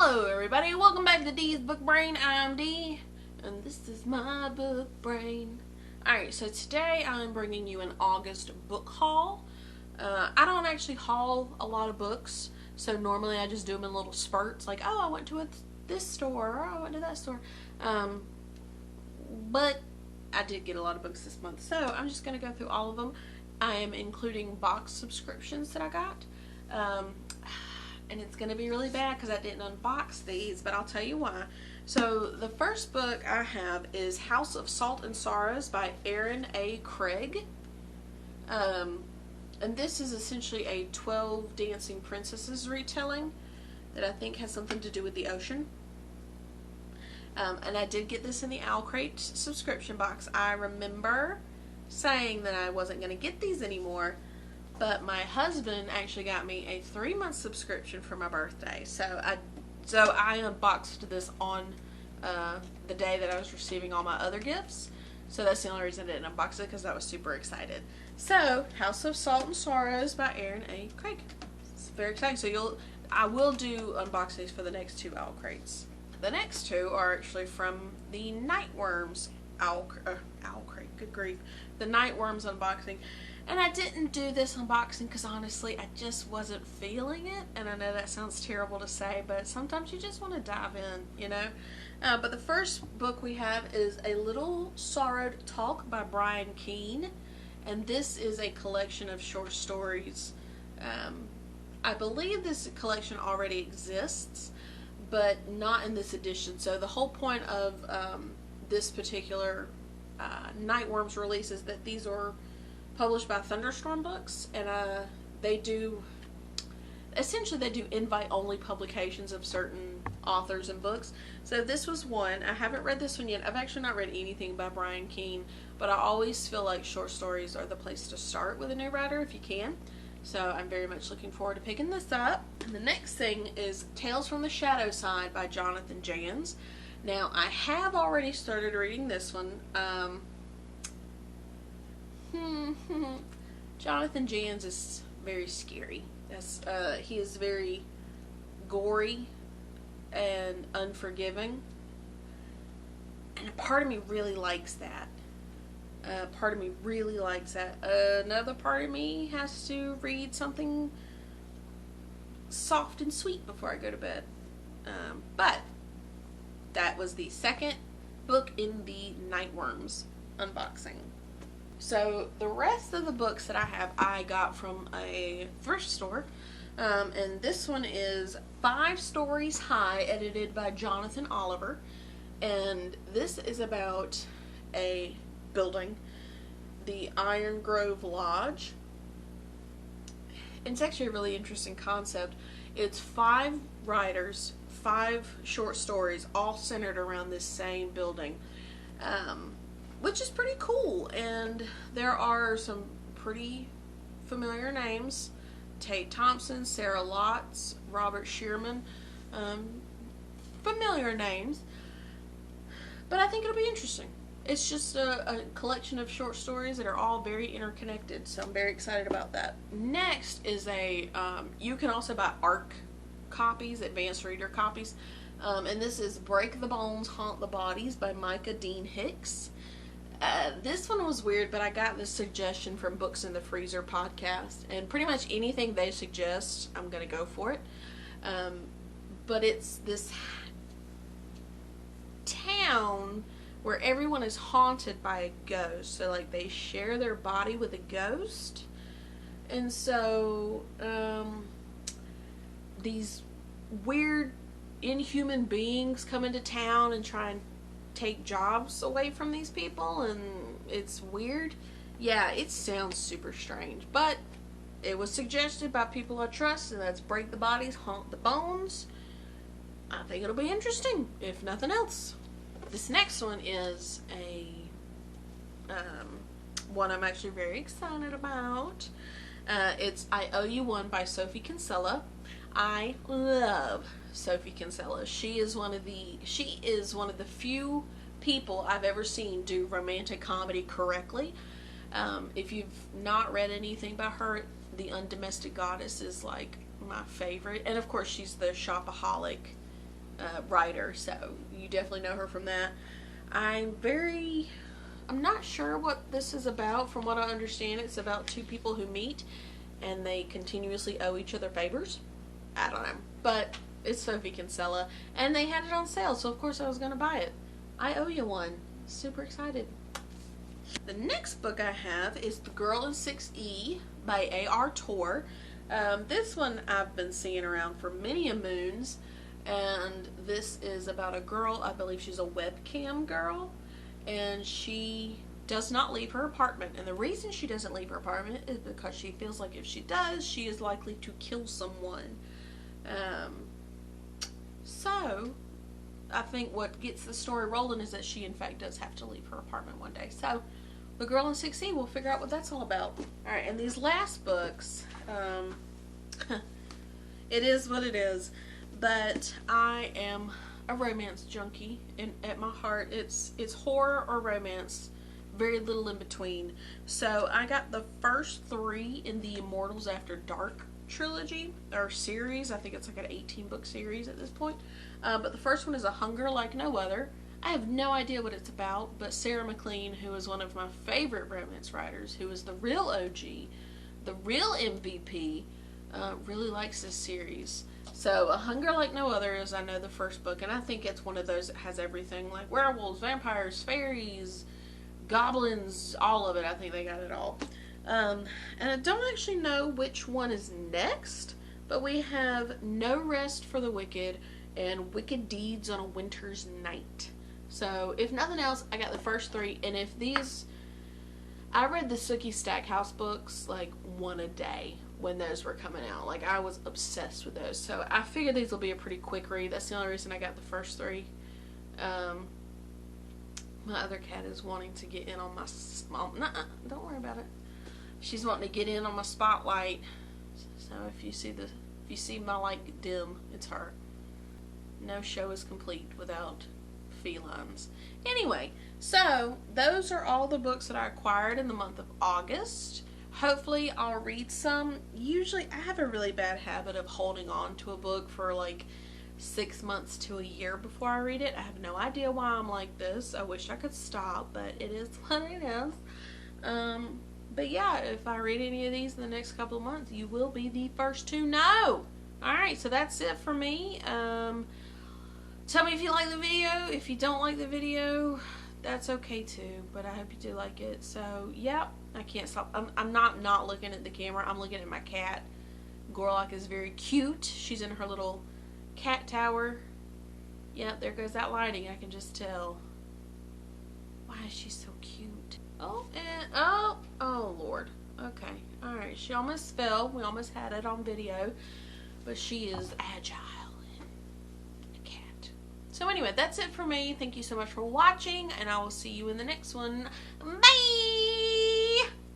Hello everybody, welcome back to Dee's Book Brain. I'm Dee, and this is my book brain. Alright, so today I'm bringing you an August book haul. I don't actually haul a lot of books, so normally I just do them in little spurts, like, oh, I went to this store, or oh, I went to that store. But I did get a lot of books this month, so I'm just going to go through all of them. I am including box subscriptions that I got. And it's going to be really bad because I didn't unbox these, but I'll tell you why. So the first book I have is House of Salt and Sorrows by Aaron A. Craig. And this is essentially a 12 Dancing Princesses retelling that I think has something to do with the ocean. And I did get this in the Owl Crate subscription box. I remember saying that I wasn't going to get these anymore, but my husband actually got me a 3-month subscription for my birthday. So I unboxed this on the day that I was receiving all my other gifts. So that's the only reason I didn't unbox it, because I was super excited. So, House of Salt and Sorrows by Aaron A. Craig. It's very exciting. So I will do unboxings for the next 2 Owl Crates. The next 2 are actually from the Nightworms Owl Crate. Good grief. The Nightworms unboxing. And I didn't do this unboxing because honestly I just wasn't feeling it. And I know that sounds terrible to say, but sometimes you just want to dive in, you know. But the first book we have is A Little Sorrowed Talk by Brian Keene. And this is a collection of short stories. I believe this collection already exists, but not in this edition. So the whole point of this particular Nightworms release is that these are published by Thunderstorm Books, and they do invite-only publications of certain authors and books. So this was one. I haven't read this one yet. I've actually not read anything by Brian Keene, but I always feel like short stories are the place to start with a new writer if you can. So I'm very much looking forward to picking this up. And the next thing is Tales from the Shadow Side by Jonathan Jans. Now, I have already started reading this one. Jonathan Jans is very scary. He is very gory and unforgiving, and part of me really likes that. Another part of me has to read something soft and sweet before I go to bed. But that was the second book in the Nightworms unboxing. So the rest of the books that I have, I got from a thrift store. And this one is 5 Stories High, edited by Jonathan Oliver. And this is about a building, the Iron Grove Lodge. It's actually a really interesting concept. It's 5 writers, 5 short stories, all centered around this same building. Which is pretty cool, and there are some pretty familiar names: Tate Thompson, Sarah Lotz, Robert Shearman. Familiar names, but I think it'll be interesting. It's just a collection of short stories that are all very interconnected, so I'm very excited about that. Next is you can also buy ARC copies, advanced reader copies, and this is Break the Bones, Haunt the Bodies by Micah Dean Hicks. This one was weird, but I got this suggestion from Books in the Freezer podcast, and pretty much anything they suggest, I'm going to go for it. But it's this town where everyone is haunted by a ghost, so like they share their body with a ghost, and so these weird inhuman beings come into town and try and take jobs away from these people, and it's weird. Yeah, it sounds super strange, but it was suggested by people I trust, and that's Break the Bodies, Haunt the Bones. I think it'll be interesting, if nothing else. This next one is one I'm actually very excited about. It's I Owe You One by Sophie Kinsella. I love Sophie Kinsella. She is one of the few people I've ever seen do romantic comedy correctly. If you've not read anything by her, The Undomestic Goddess is like my favorite, and of course she's the shopaholic writer, so you definitely know her from that. I'm not sure what this is about. From what I understand, it's about two people who meet and they continuously owe each other favors. I don't know, but it's Sophie Kinsella, and they had it on sale, so of course I was going to buy it. I owe you one. Super excited. The next book I have is The Girl in 6E by A.R. Torr. This one I've been seeing around for many a moons, and this is about a girl, I believe she's a webcam girl, and she does not leave her apartment. And the reason she doesn't leave her apartment is because she feels like if she does, she is likely to kill someone. So I think what gets the story rolling is that she in fact does have to leave her apartment one day. So The Girl in 6E, we'll figure out what that's all about. Alright, and these last books, it is what it is, but I am a romance junkie, and at my heart it's horror or romance, very little in between. So I got the first 3 in the Immortals After Dark trilogy, or series. I think it's like an 18-book series at this point. But the first one is A Hunger Like No Other. I have no idea what it's about, but Sarah McLean, who is one of my favorite romance writers, who is the real OG, the real MVP, really likes this series. So A Hunger Like No Other is, I know, the first book, and I think it's one of those that has everything, like werewolves, vampires, fairies, goblins, all of it. I think they got it all. And I don't actually know which one is next, but we have No Rest for the Wicked and Wicked Deeds on a Winter's Night. So if nothing else, I got the first 3, and if these, I read the Sookie Stackhouse books like one a day when those were coming out. Like, I was obsessed with those, so I figured these will be a pretty quick read. That's the only reason I got the first 3. My other cat is wanting to get in on my don't worry about it. She's wanting to get in on my spotlight. So if you see my light dim, it's her. No show is complete without felines. Anyway, so those are all the books that I acquired in the month of August. Hopefully I'll read some. Usually I have a really bad habit of holding on to a book for like 6 months to a year before I read it. I have no idea why I'm like this. I wish I could stop, but it is what it is. But yeah, if I read any of these in the next couple of months, you will be the first to know. Alright, so that's it for me. Tell me if you like the video. If you don't like the video, that's okay too, but I hope you do like it. So yeah, I can't stop. I'm not looking at the camera. I'm looking at my cat. Gorlock is very cute. She's in her little cat tower. Yeah, there goes that lighting. I can just tell. Why is she so cute? Oh, and oh Lord. Okay, all right. She almost fell. We almost had it on video, but she is agile and a cat. So anyway, that's it for me. Thank you so much for watching, and I will see you in the next one. Bye.